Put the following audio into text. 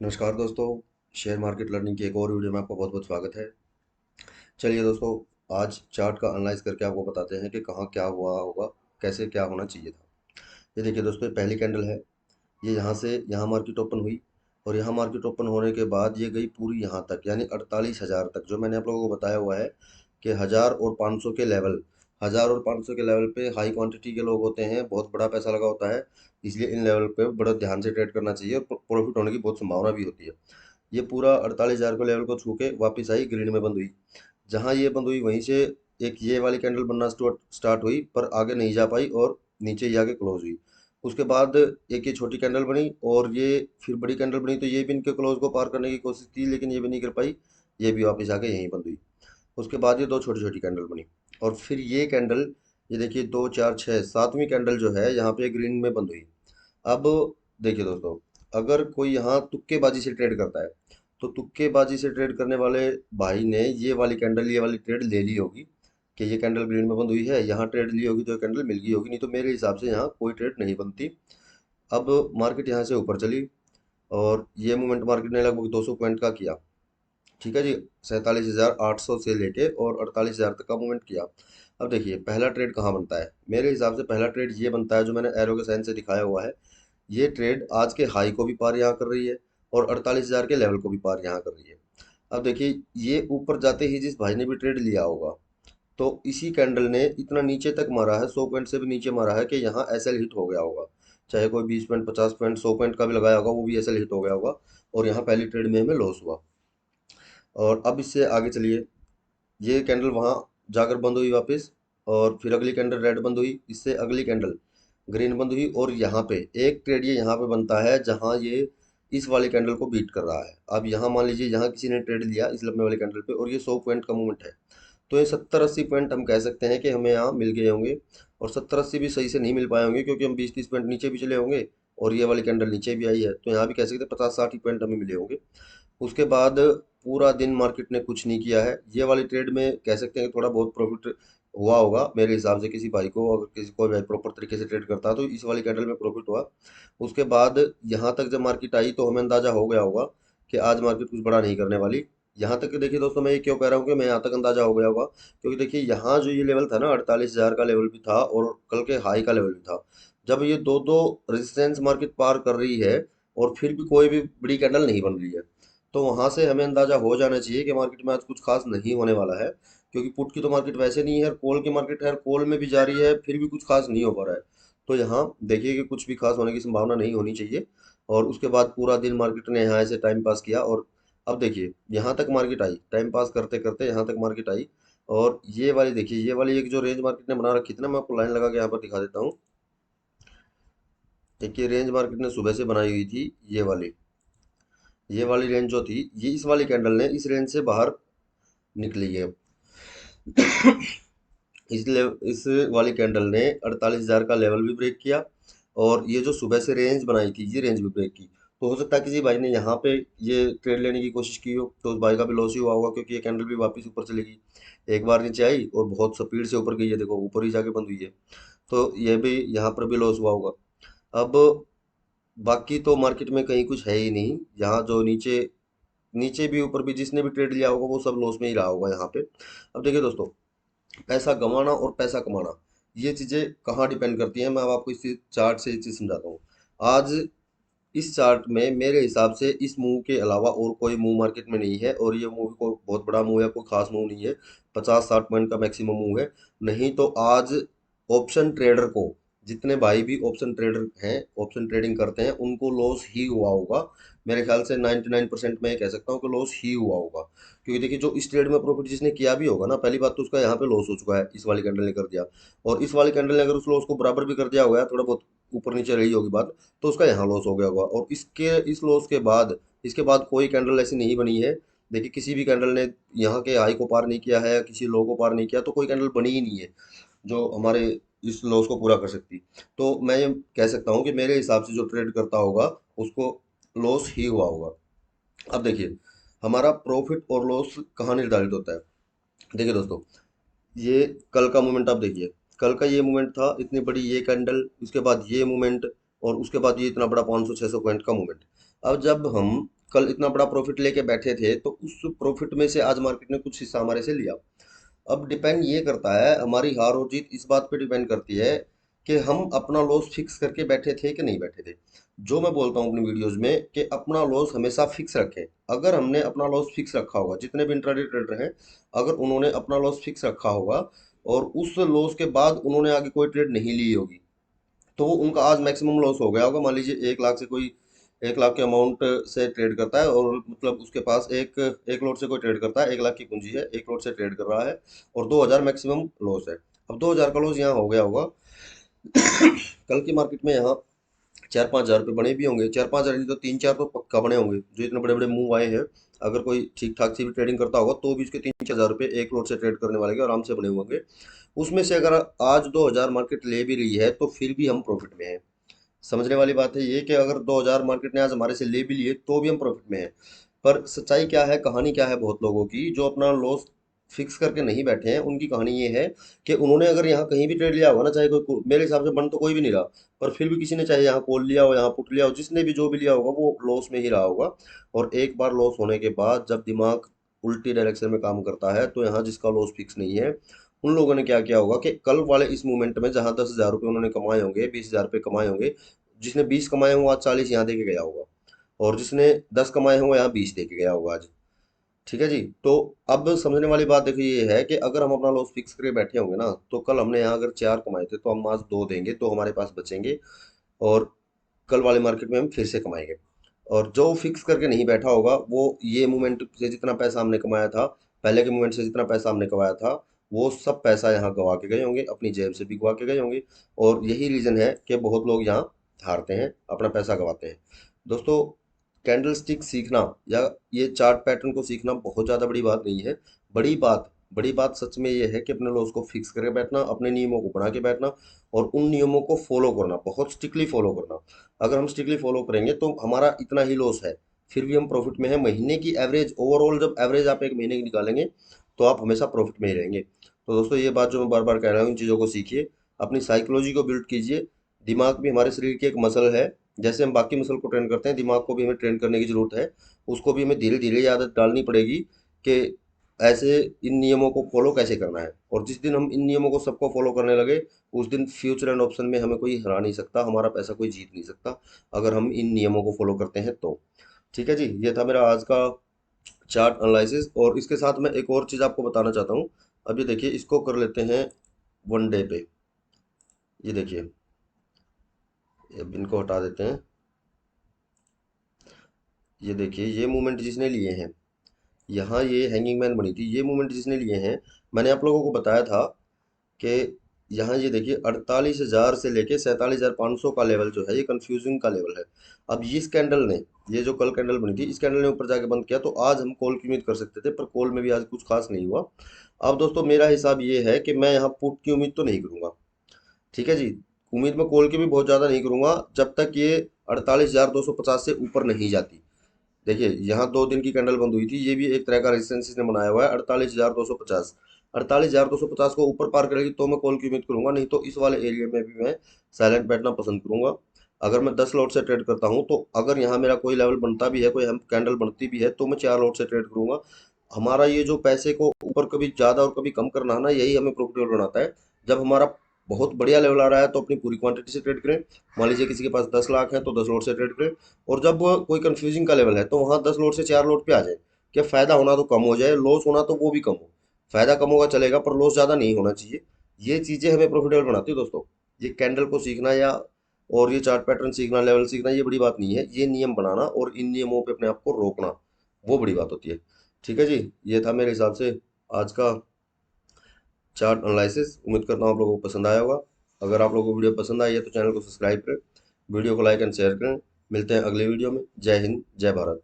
नमस्कार दोस्तों। Share market learning की एक और वीडियो में आपका बहुत बहुत स्वागत है। चलिए दोस्तों, आज चार्ट का एनालाइज करके आपको बताते हैं कि कहाँ क्या हुआ होगा, कैसे क्या होना चाहिए था। ये देखिए दोस्तों, ये पहली कैंडल है। ये यहाँ से यहाँ मार्केट ओपन हुई और यहाँ मार्केट ओपन होने के बाद ये गई पूरी यहाँ तक, यानी 48,000 तक। जो मैंने आप लोगों को बताया हुआ है कि 1000 और 500 के लेवल, 1000 और 500 के लेवल पे हाई क्वांटिटी के लोग होते हैं, बहुत बड़ा पैसा लगा होता है। इसलिए इन लेवल पे बड़ा ध्यान से ट्रेड करना चाहिए और प्रॉफिट होने की बहुत संभावना भी होती है। ये पूरा 48,000 के लेवल को छू के वापस आई, ग्रीन में बंद हुई। जहां ये बंद हुई वहीं से एक ये वाली कैंडल बनना स्टार्ट हुई, पर आगे नहीं जा पाई और नीचे ही आके क्लोज हुई। उसके बाद एक ये छोटी कैंडल बनी और ये फिर बड़ी कैंडल बनी, तो ये भी इनके क्लोज को पार करने की कोशिश की लेकिन ये भी नहीं कर पाई। ये भी वापस आके यहीं बंद हुई। उसके बाद ये दो छोटी छोटी कैंडल बनी और फिर ये कैंडल, ये देखिए 2 4 6 7वीं कैंडल जो है यहाँ पे ग्रीन में बंद हुई। अब देखिए दोस्तों, अगर कोई यहाँ तुक्केबाजी से ट्रेड करता है तो तुक्केबाजी से ट्रेड करने वाले भाई ने ये वाली कैंडल, ये वाली ट्रेड ले ली होगी कि ये कैंडल ग्रीन में बंद हुई है, यहाँ ट्रेड ली होगी तो ये कैंडल मिल गई होगी, नहीं तो मेरे हिसाब से यहाँ कोई ट्रेड नहीं बनती। अब मार्केट यहाँ से ऊपर चली और ये मूवमेंट मार्केट ने लगभग 200 पॉइंट का किया। ठीक है जी, 47,800 से लेके और 48,000 तक का मूवमेंट किया। अब देखिए पहला ट्रेड कहाँ बनता है, मेरे हिसाब से पहला ट्रेड ये बनता है जो मैंने एरो के साइन से दिखाया हुआ है। ये ट्रेड आज के हाई को भी पार यहाँ कर रही है और 48,000 के लेवल को भी पार यहाँ कर रही है। अब देखिए ये ऊपर जाते ही जिस भाई ने भी ट्रेड लिया होगा, तो इसी कैंडल ने इतना नीचे तक मारा है, 100 पॉइंट से भी नीचे मारा है कि यहाँ एसएल हिट हो गया होगा। चाहे कोई 20 पॉइंट, 50 पॉइंट, 100 पॉइंट का भी लगाया होगा, वो भी एसएल हिट हो गया होगा और यहाँ पहली ट्रेड में हमें लॉस हुआ। और अब इससे आगे चलिए, ये कैंडल वहाँ जाकर बंद हुई वापस और फिर अगली कैंडल रेड बंद हुई, इससे अगली कैंडल ग्रीन बंद हुई और यहाँ पे एक ट्रेड ये यहाँ पे बनता है जहाँ ये इस वाली कैंडल को बीट कर रहा है। अब यहाँ मान लीजिए यहाँ किसी ने ट्रेड लिया इस लंबे वाली कैंडल पे और ये 100 पॉइंट का मूवमेंट है, तो ये 70 80 पॉइंट हम कह सकते हैं कि हमें यहाँ मिल गए होंगे। और 70 80 भी सही से नहीं मिल पाए होंगे क्योंकि हम 20 30 पॉइंट नीचे भी चले होंगे और ये वाली कैंडल नीचे भी आई है, तो यहाँ भी कह सकते हैं 50 60 पॉइंट हमें मिले होंगे। उसके बाद पूरा दिन मार्केट ने कुछ नहीं किया है। ये वाली ट्रेड में कह सकते हैं कि थोड़ा बहुत प्रॉफिट हुआ होगा मेरे हिसाब से, किसी भाई को, अगर किसी को प्रॉपर तरीके से ट्रेड करता है तो इस वाली कैंडल में प्रॉफिट हुआ। उसके बाद यहाँ तक जब मार्केट आई तो हमें अंदाजा हो गया होगा कि आज मार्केट कुछ बड़ा नहीं करने वाली। यहाँ तक देखिए दोस्तों, मैं ये क्यों कह रहा हूँ कि मैं यहाँ तक अंदाजा हो गया होगा, क्योंकि देखिए यहाँ जो ये लेवल था ना, 48,000 का लेवल भी था और कल के हाई का लेवल भी था। जब ये दो दो रेजिस्टेंस मार्केट पार कर रही है और फिर भी कोई भी बड़ी कैंडल नहीं बन रही है, तो वहां से हमें अंदाजा हो जाना चाहिए कि मार्केट में आज कुछ खास नहीं होने वाला है। क्योंकि पुट की तो मार्केट वैसे नहीं है, कॉल की मार्केट है, कॉल में भी जारी है, फिर भी कुछ खास नहीं हो पा रहा है। तो यहाँ देखिए कि कुछ भी खास होने की संभावना नहीं होनी चाहिए। और उसके बाद पूरा दिन मार्केट ने यहाँ ऐसे टाइम पास किया और अब देखिए यहाँ तक मार्केट आई, टाइम पास करते करते यहाँ तक मार्केट आई। और ये वाली देखिए, ये वाली एक जो रेंज मार्केट ने बना रखी थी ना, मैं आपको लाइन लगा के यहाँ पर दिखा देता हूँ। एक ये रेंज मार्केट ने सुबह से बनाई हुई थी, ये वाली रेंज जो थी, ये इस वाली कैंडल ने इस रेंज से बाहर निकली है। इस वाली कैंडल ने 48,000 का लेवल भी ब्रेक किया और ये जो सुबह से रेंज बनाई थी ये रेंज भी ब्रेक की। तो हो सकता है किसी भाई ने यहाँ पे ये ट्रेड लेने की कोशिश की हो तो उस भाई का भी लॉस ही हुआ होगा, क्योंकि ये कैंडल भी वापस ऊपर चलेगी। एक बार नीचे आई और बहुत स्पीड से ऊपर गई है, देखो ऊपर ही जाके बंद हुई है, तो ये भी यहाँ पर भी लॉस हुआ होगा। अब बाकी तो मार्केट में कहीं कुछ है ही नहीं, यहाँ जो नीचे, नीचे भी ऊपर भी जिसने भी ट्रेड लिया होगा वो सब लॉस में ही रहा होगा यहाँ पे। अब देखिए दोस्तों, पैसा गंवाना और पैसा कमाना, ये चीजें कहाँ डिपेंड करती हैं, मैं अब आपको इस चार्ट से ये चीज समझाता हूँ। आज इस चार्ट में मेरे हिसाब से इस मूव के अलावा और कोई मूव मार्केट में नहीं है और ये मूव को बहुत बड़ा मूव है, कोई खास मूव नहीं है। 50 60 पॉइंट का मैक्सिमम मूव है। नहीं तो आज ऑप्शन ट्रेडर को, जितने भाई भी ऑप्शन ट्रेडर हैं, ऑप्शन ट्रेडिंग करते हैं, उनको लॉस ही हुआ होगा। मेरे ख्याल से 99% मैं ये कह सकता हूँ कि लॉस ही हुआ होगा। क्योंकि देखिए जो इस ट्रेड में प्रॉफिट जिसने किया भी होगा ना, पहली बात तो उसका यहाँ पे लॉस हो चुका है, इस वाली कैंडल ने कर दिया। और इस वाली कैंडल ने अगर उस लॉस को बराबर भी कर दिया होगा, थोड़ा बहुत ऊपर नीचे रही होगी बात, तो उसका यहाँ लॉस हो गया होगा। और इस लॉस के बाद, इसके बाद कोई कैंडल ऐसी नहीं बनी है। देखिए किसी भी कैंडल ने यहाँ के हाई को पार नहीं किया है, किसी लो को पार नहीं किया, तो कोई कैंडल बनी ही नहीं है जो हमारे इस लॉस को पूरा कर सकती। तो मैं ये कह सकता हूँ कि मेरे हिसाब से जो ट्रेड करता होगा उसको लॉस ही हुआ होगा। अब देखिए हमारा प्रॉफिट और लॉस कहाँ निर्धारित होता है। देखिए दोस्तों, ये कल का मोमेंट आप देखिए, कल का ये मोमेंट था, इतनी बड़ी ये कैंडल, उसके बाद ये मोमेंट और उसके बाद ये इतना बड़ा 500 600 पॉइंट का मोमेंट। अब जब हम कल इतना बड़ा प्रॉफिट लेके बैठे थे, तो उस प्रॉफिट में से आज मार्केट ने कुछ हिस्सा हमारे से लिया। अब डिपेंड ये करता है, हमारी हार और जीत इस बात पे डिपेंड करती है कि हम अपना लॉस फिक्स करके बैठे थे कि नहीं बैठे थे। जो मैं बोलता हूँ अपनी वीडियोस में कि अपना लॉस हमेशा फिक्स रखें। अगर हमने अपना लॉस फिक्स रखा होगा, जितने भी इंट्राडे ट्रेडर हैं, अगर उन्होंने अपना लॉस फिक्स रखा होगा और उस लॉस के बाद उन्होंने आगे कोई ट्रेड नहीं ली होगी, तो उनका आज मैक्सिमम लॉस हो गया होगा। मान लीजिए 1 लाख से कोई 1 लाख के अमाउंट से ट्रेड करता है, और मतलब उसके पास एक एक लोट से कोई ट्रेड करता है, 1 लाख की पूंजी है, एक लोट से ट्रेड कर रहा है और 2,000 मैक्सिमम लॉस है। अब 2,000 का लॉस यहाँ हो गया होगा। कल की मार्केट में यहाँ 4-5 हज़ार रुपये बने भी होंगे, 4-5 हज़ार नहीं तो 3-4 तो पक्का बने होंगे। जो इतने बड़े बड़े मूव आए हैं, अगर कोई ठीक ठाक से भी ट्रेडिंग करता होगा तो भी उसके 3-4 हज़ार रुपये एक लोट से ट्रेड करने वाले के आराम से बने होंगे। उसमें से अगर आज 2,000 मार्केट ले भी रही है तो फिर भी हम प्रॉफिट में हैं। समझने वाली बात है ये कि अगर 2,000 मार्केट ने आज हमारे से ले भी लिए तो भी हम प्रॉफिट में हैं। पर सच्चाई क्या है, कहानी क्या है, बहुत लोगों की जो अपना लॉस फिक्स करके नहीं बैठे हैं, उनकी कहानी ये है कि उन्होंने अगर यहाँ कहीं भी ट्रेड लिया होगा ना, चाहे कोई, मेरे हिसाब से बन तो कोई भी नहीं रहा, पर फिर भी किसी ने चाहे यहाँ कॉल लिया हो, यहाँ पुट लिया हो, जिसने भी जो भी लिया होगा वो लॉस में ही रहा होगा। और एक बार लॉस होने के बाद जब दिमाग उल्टी डायरेक्शन में काम करता है, तो यहाँ जिसका लॉस फिक्स नहीं है, उन लोगों ने क्या किया होगा कि कल वाले इस मूवमेंट में जहां 10,000 रुपये उन्होंने कमाए होंगे, 20,000 रुपये कमाए होंगे, जिसने 20 कमाए होंगे आज 40 यहाँ दे के गया होगा, और जिसने 10 कमाए होंगे यहाँ 20 दे के गया होगा आज। ठीक है जी। तो अब समझने वाली बात देखो ये है कि अगर हम अपना लॉस फिक्स करके बैठे होंगे ना, तो कल हमने यहाँ अगर 4 कमाए थे तो हम आज 2 देंगे तो हमारे पास बचेंगे, और कल वाले मार्केट में हम फिर से कमाएंगे। और जो फिक्स करके नहीं बैठा होगा, वो ये मूवमेंट से जितना पैसा हमने कमाया था, पहले के मूवमेंट से जितना पैसा हमने कमाया था, वो सब पैसा यहाँ गवा के गए होंगे, अपनी जेब से भी गवा के गए होंगे। और यही रीज़न है कि बहुत लोग यहाँ हारते हैं, अपना पैसा गवाते हैं। दोस्तों, कैंडल स्टिक सीखना या ये चार्ट पैटर्न को सीखना बहुत ज़्यादा बड़ी बात नहीं है। बड़ी बात सच में ये है कि अपने लॉस को फिक्स करके बैठना, अपने नियमों को बना के बैठना, और उन नियमों को फॉलो करना, बहुत स्ट्रिक्टली फॉलो करना। अगर हम स्ट्रिक्टली फॉलो करेंगे तो हमारा इतना ही लॉस है, फिर भी हम प्रॉफिट में है। महीने की एवरेज, ओवरऑल जब एवरेज आप एक महीने की निकालेंगे तो आप हमेशा प्रॉफिट में ही रहेंगे। तो दोस्तों, ये बात जो मैं बार बार कह रहा हूँ, इन चीज़ों को सीखिए, अपनी साइकोलॉजी को बिल्ड कीजिए। दिमाग भी हमारे शरीर की एक मसल है, जैसे हम बाकी मसल को ट्रेन करते हैं, दिमाग को भी हमें ट्रेन करने की जरूरत है। उसको भी हमें धीरे धीरे आदत डालनी पड़ेगी कि ऐसे इन नियमों को फॉलो कैसे करना है। और जिस दिन हम इन नियमों को सबको फॉलो करने लगे, उस दिन फ्यूचर एंड ऑप्शन में हमें कोई हरा नहीं सकता, हमारा पैसा कोई जीत नहीं सकता, अगर हम इन नियमों को फॉलो करते हैं तो। ठीक है जी, ये था मेरा आज का चार्ट एनालिसिस। और इसके साथ मैं एक और चीज़ आपको बताना चाहता हूँ। अब ये देखिए, इसको कर लेते हैं 1 डे पे। ये देखिए, अब इनको हटा देते हैं। ये देखिए, ये मूवमेंट जिसने लिए हैं, यहाँ ये हैंगिंग मैन बनी थी, ये मूवमेंट जिसने लिए हैं, मैंने आप लोगों को बताया था कि यहाँ ये देखिए 48,000 से लेके 47,500 का लेवल जो है, ये कंफ्यूजिंग का लेवल है। अब इस कैंडल ने, ये जो कल कैंडल बनी थी, इस कैंडल ने ऊपर जाके बंद किया, तो आज हम कॉल की उम्मीद कर सकते थे, पर कॉल में भी आज कुछ खास नहीं हुआ। अब दोस्तों, मेरा हिसाब ये है कि मैं यहाँ पुट की उम्मीद तो नहीं करूंगा। ठीक है जी, उम्मीद मैं कॉल की भी बहुत ज़्यादा नहीं करूंगा जब तक ये 48,250 से ऊपर नहीं जाती। देखिए, यहाँ 2 दिन की कैंडल बंद हुई थी, ये भी एक तरह का रेजिस्टेंस इसने बनाया हुआ है 48,250। 48,250 को ऊपर पार करेगी तो मैं कॉल की उम्मीद करूंगा, नहीं तो इस वाले एरिया में भी मैं साइलेंट बैठना पसंद करूंगा। अगर मैं 10 लॉट से ट्रेड करता हूं, तो अगर यहाँ मेरा कोई लेवल बनता भी है, कोई हम कैंडल बनती भी है, तो मैं 4 लॉट से ट्रेड करूंगा। हमारा ये जो पैसे को ऊपर कभी ज़्यादा और कभी कम करना है ना, यही हमें प्रॉफिटेबल बनाता है। जब हमारा बहुत बढ़िया लेवल आ रहा है तो अपनी पूरी क्वांटिटी से ट्रेड करें। मान लीजिए किसी के पास 10 लाख है तो 10 लॉट से ट्रेड करें। और जब कोई कंफ्यूजिंग का लेवल है तो वहाँ 10 लॉट से 4 लॉट पे आ जाए, क्या फ़ायदा होना तो कम हो जाए, लॉस होना तो वो भी कम हो। फ़ायदा कम होगा चलेगा, पर लॉस ज़्यादा नहीं होना चाहिए। ये चीज़ें हमें प्रॉफिटेबल बनाती है दोस्तों। ये कैंडल को सीखना या और ये चार्ट पैटर्न सीखना, लेवल सीखना, ये बड़ी बात नहीं है। ये नियम बनाना और इन नियमों पे अपने आप को रोकना, वो बड़ी बात होती है। ठीक है जी, ये था मेरे हिसाब से आज का चार्ट एनालिसिस। उम्मीद करता हूँ आप लोगों को पसंद आया होगा। अगर आप लोगों को वीडियो पसंद आई है तो चैनल को सब्सक्राइब करें, वीडियो को लाइक एंड शेयर करें। मिलते हैं अगले वीडियो में। जय हिंद, जय भारत।